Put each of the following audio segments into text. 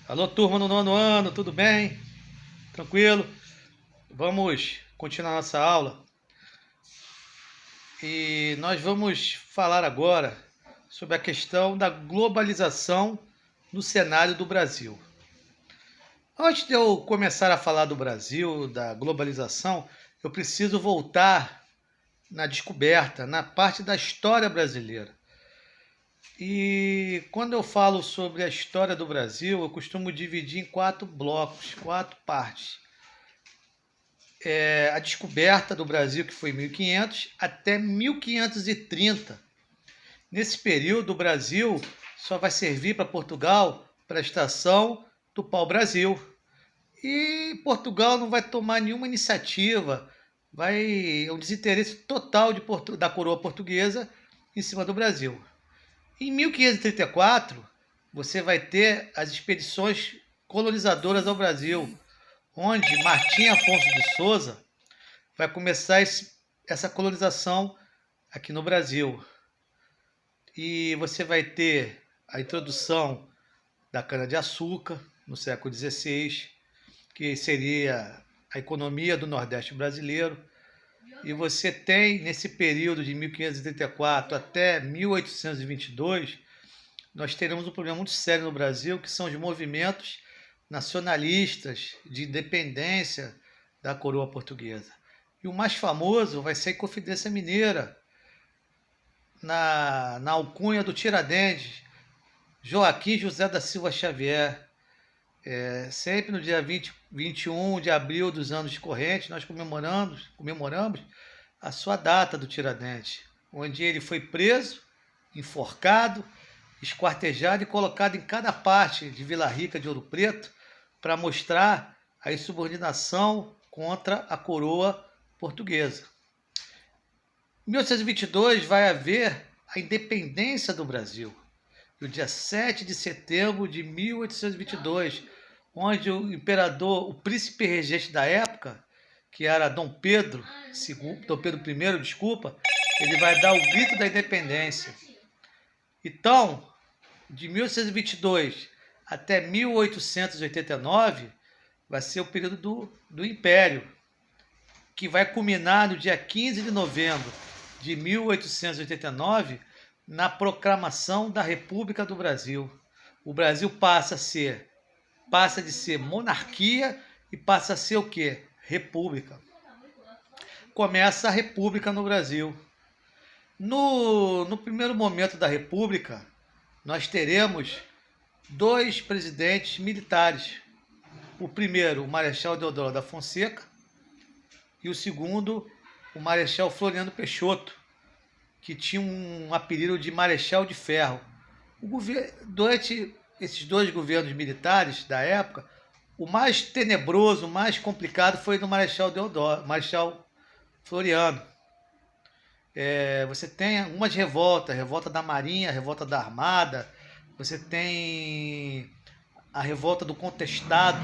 Alô, turma do nono ano, tudo bem? Tranquilo? Vamos continuar nossa aula e nós vamos falar agora sobre a questão da globalização no cenário do Brasil. Antes de eu começar a falar do Brasil, da globalização, eu preciso voltar na descoberta, na parte da história brasileira. E quando eu falo sobre a história do Brasil, eu costumo dividir em 4 blocos, 4 partes. A descoberta do Brasil, que foi em 1500, até 1530. Nesse período, o Brasil só vai servir para Portugal para a estação do pau-brasil. E Portugal não vai tomar nenhuma iniciativa, é um desinteresse total da coroa portuguesa em cima do Brasil. Em 1534, você vai ter as expedições colonizadoras ao Brasil, onde Martim Afonso de Souza vai começar essa colonização aqui no Brasil. E você vai ter a introdução da cana-de-açúcar no século XVI, que seria a economia do Nordeste brasileiro. E você tem, nesse período de 1534 até 1822, nós teremos um problema muito sério no Brasil, que são os movimentos nacionalistas de independência da coroa portuguesa. E o mais famoso vai ser a Inconfidência Mineira, na alcunha do Tiradentes, Joaquim José da Silva Xavier. Sempre no dia 21 de abril dos anos correntes, nós comemoramos a sua data do Tiradentes, onde ele foi preso, enforcado, esquartejado e colocado em cada parte de Vila Rica de Ouro Preto para mostrar a insubordinação contra a coroa portuguesa. Em 1822 vai haver a independência do Brasil. No dia 7 de setembro de 1822, onde o imperador, o príncipe regente da época, que era Dom Pedro I, desculpa, ele vai dar o grito da independência. Então, de 1822 até 1889, vai ser o período do Império, que vai culminar no dia 15 de novembro de 1889, na proclamação da República do Brasil. O Brasil passa de ser monarquia e passa a ser o quê? República. Começa a República no Brasil. No primeiro momento da República, nós teremos 2 presidentes militares. O primeiro, o Marechal Deodoro da Fonseca, e o segundo, o Marechal Floriano Peixoto, que tinha um apelido de Marechal de Ferro. Durante esses 2 governos militares da época, o mais tenebroso, o mais complicado foi do Marechal Floriano. Você tem algumas revoltas, revolta da Marinha, revolta da Armada, você tem a revolta do Contestado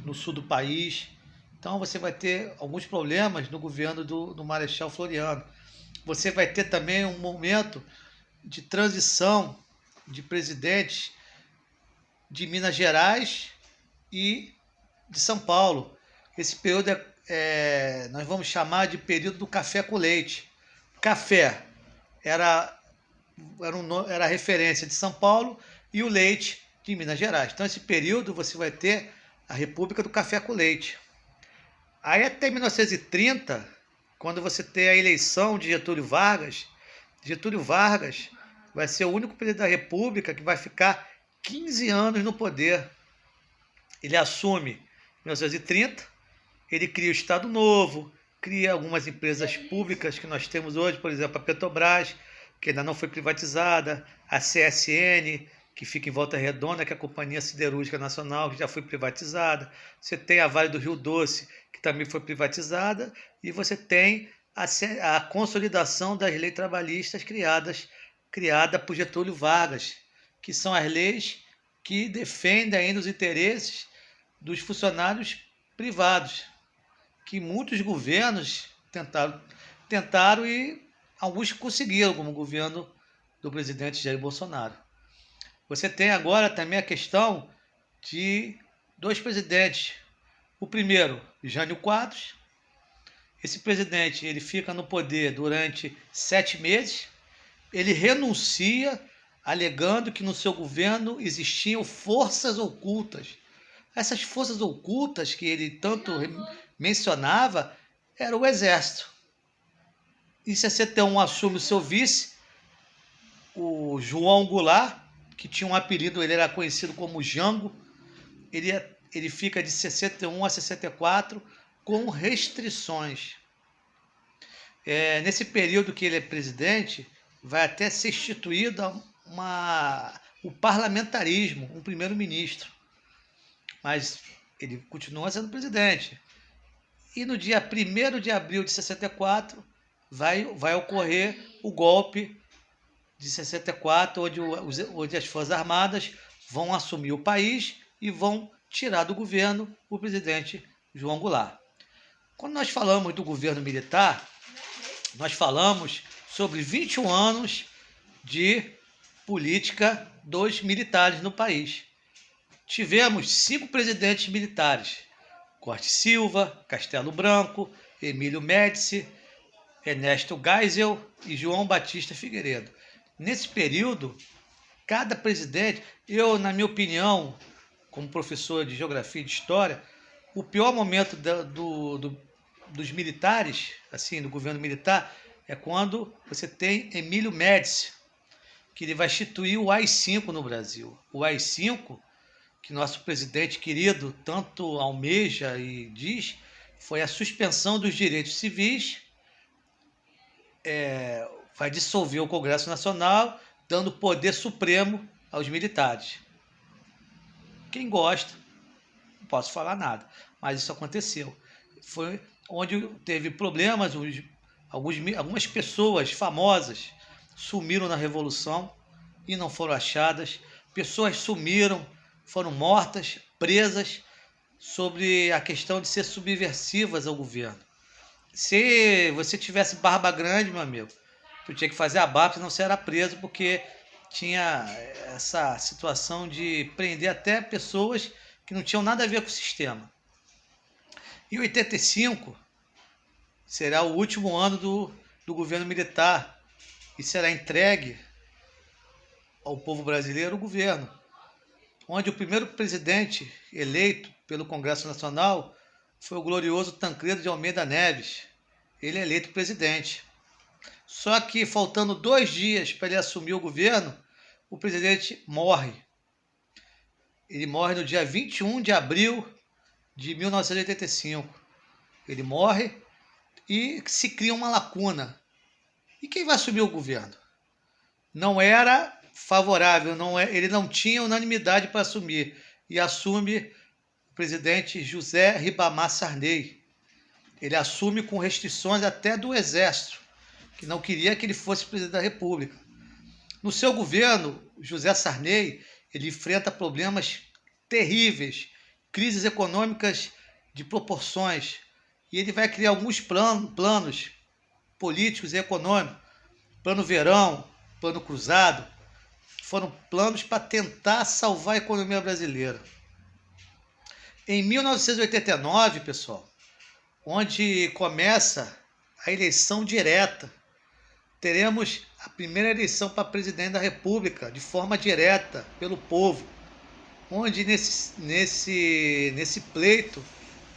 no sul do país. Então você vai ter alguns problemas no governo do Marechal Floriano. Você vai ter também um momento de transição de presidentes de Minas Gerais e de São Paulo. Esse período nós vamos chamar de período do café com leite. Café era a referência de São Paulo e o leite de Minas Gerais. Então, esse período você vai ter a República do Café com Leite. Aí, até 1930, quando você tem a eleição de Getúlio Vargas vai ser o único presidente da República que vai ficar 15 anos no poder. Ele assume em 1930, ele cria o Estado Novo, cria algumas empresas públicas que nós temos hoje, por exemplo, a Petrobras, que ainda não foi privatizada, a CSN, que fica em Volta Redonda, que é a Companhia Siderúrgica Nacional, que já foi privatizada. Você tem a Vale do Rio Doce, que também foi privatizada, e você tem a consolidação das leis trabalhistas criada por Getúlio Vargas, que são as leis que defendem ainda os interesses dos funcionários privados, que muitos governos tentaram e alguns conseguiram, como o governo do presidente Jair Bolsonaro. Você tem agora também a questão de dois presidentes. O primeiro, Jânio Quadros. Esse presidente ele fica no poder durante 7 meses. Ele renuncia, alegando que no seu governo existiam forças ocultas. Essas forças ocultas que ele tanto mencionava era o Exército. Em 61 assume o seu vice, o João Goulart, que tinha um apelido, ele era conhecido como Jango. Ele fica de 61 a 64 com restrições. Nesse período que ele é presidente, vai até ser instituído o parlamentarismo, um primeiro-ministro. Mas ele continua sendo presidente. E no dia 1º de abril de 64, vai ocorrer o golpe de 64, onde as Forças Armadas vão assumir o país e vão tirar do governo o presidente João Goulart. Quando nós falamos do governo militar, nós falamos sobre 21 anos de política dos militares no país. Tivemos 5 presidentes militares: Corte Silva, Castelo Branco, Emílio Médici, Ernesto Geisel e João Batista Figueiredo. Nesse período, cada presidente, na minha opinião, como professor de Geografia e de História, o pior momento dos militares, assim, do governo militar, é quando você tem Emílio Médici, que ele vai instituir o AI-5 no Brasil. O AI-5, que nosso presidente querido tanto almeja e diz, foi a suspensão dos direitos civis, vai dissolver o Congresso Nacional, dando poder supremo aos militares. Quem gosta, não posso falar nada, mas isso aconteceu. Foi onde teve problemas, algumas pessoas famosas sumiram na Revolução e não foram achadas. Pessoas sumiram, foram mortas, presas, sobre a questão de ser subversivas ao governo. Se você tivesse barba grande, meu amigo, tu tinha que fazer a barba, senão você era preso, porque tinha essa situação de prender até pessoas que não tinham nada a ver com o sistema. Em 85, será o último ano do governo militar e será entregue ao povo brasileiro o governo, onde o primeiro presidente eleito pelo Congresso Nacional foi o glorioso Tancredo de Almeida Neves. Ele é eleito presidente. Só que, faltando 2 dias para ele assumir o governo, o presidente morre. Ele morre no dia 21 de abril de 1985. Ele morre e se cria uma lacuna. E quem vai assumir o governo? Não era favorável, ele não tinha unanimidade para assumir. E assume o presidente José Ribamar Sarney. Ele assume com restrições até do Exército, que não queria que ele fosse presidente da República. No seu governo, José Sarney, ele enfrenta problemas terríveis, crises econômicas de proporções, e ele vai criar alguns planos políticos e econômicos, plano Verão, plano Cruzado, foram planos para tentar salvar a economia brasileira. Em 1989, pessoal, onde começa a eleição direta, teremos a primeira eleição para presidente da República, de forma direta, pelo povo, onde nesse pleito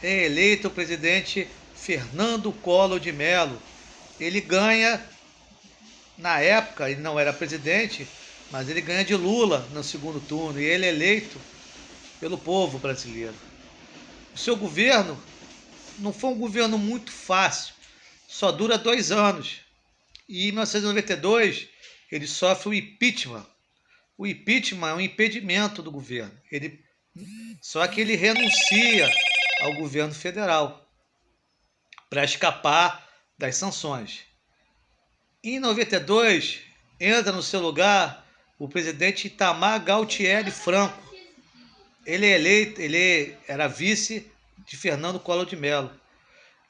é eleito o presidente Fernando Collor de Mello. Ele ganha, na época, ele não era presidente, mas ele ganha de Lula no segundo turno, e ele é eleito pelo povo brasileiro. O seu governo não foi um governo muito fácil, só dura 2 anos. E em 1992, ele sofre o impeachment. O impeachment é um impedimento do governo. Só que ele renuncia ao governo federal para escapar das sanções. Em 92, entra no seu lugar o presidente Itamar Galtieri Franco. Ele era vice de Fernando Collor de Mello.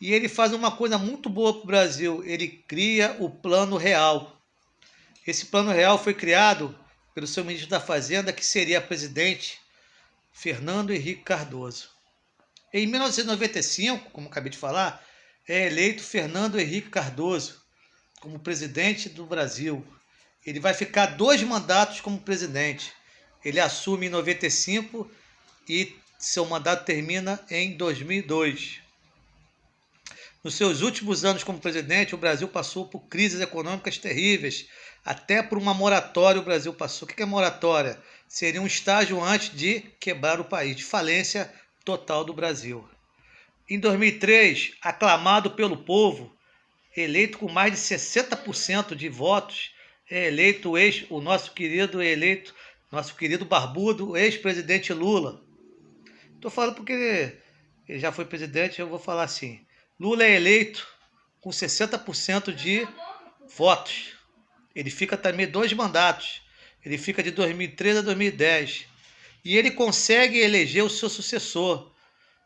E ele faz uma coisa muito boa para o Brasil. Ele cria o Plano Real. Esse Plano Real foi criado pelo seu ministro da Fazenda, que seria presidente Fernando Henrique Cardoso. Em 1995, como acabei de falar, é eleito Fernando Henrique Cardoso como presidente do Brasil. Ele vai ficar 2 mandatos como presidente. Ele assume em 95 e seu mandato termina em 2002. Nos seus últimos anos como presidente, o Brasil passou por crises econômicas terríveis. Até por uma moratória o Brasil passou. O que é moratória? Seria um estágio antes de quebrar o país, de falência total do Brasil. Em 2003, aclamado pelo povo, eleito com mais de 60% de votos, é eleito o nosso querido barbudo, ex-presidente Lula. Estou falando porque ele já foi presidente, eu vou falar assim. Lula é eleito com 60% de votos. Ele fica também 2 mandatos. Ele fica de 2013 a 2010. E ele consegue eleger o seu sucessor,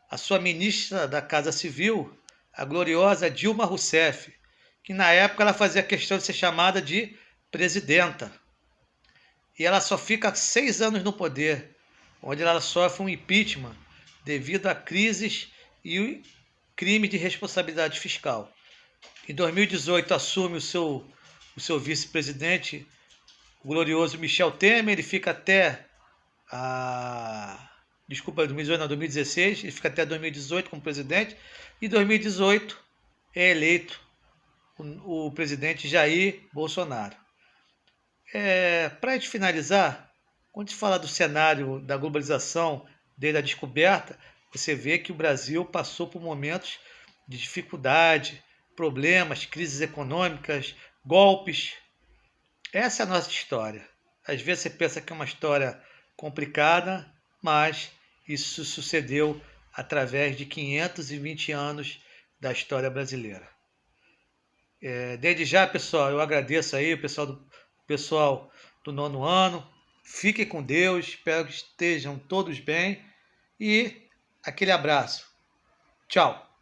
a sua ministra da Casa Civil, a gloriosa Dilma Rousseff, que na época ela fazia questão de ser chamada de presidenta. E ela só fica 6 anos no poder, onde ela sofre um impeachment devido a crises e crime de responsabilidade fiscal. Em 2018 assume o seu vice-presidente, o glorioso Michel Temer. Ele fica até 2018 não, 2016, ele fica até 2018 como presidente. E em 2018 é eleito o presidente Jair Bolsonaro. Para a gente finalizar, quando a gente fala do cenário da globalização, desde a descoberta, você vê que o Brasil passou por momentos de dificuldade, problemas, crises econômicas, golpes. Essa é a nossa história. Às vezes você pensa que é uma história complicada, mas isso sucedeu através de 520 anos da história brasileira. Desde já, pessoal, eu agradeço aí o pessoal do 9º ano. Fiquem com Deus, espero que estejam todos bem e aquele abraço. Tchau.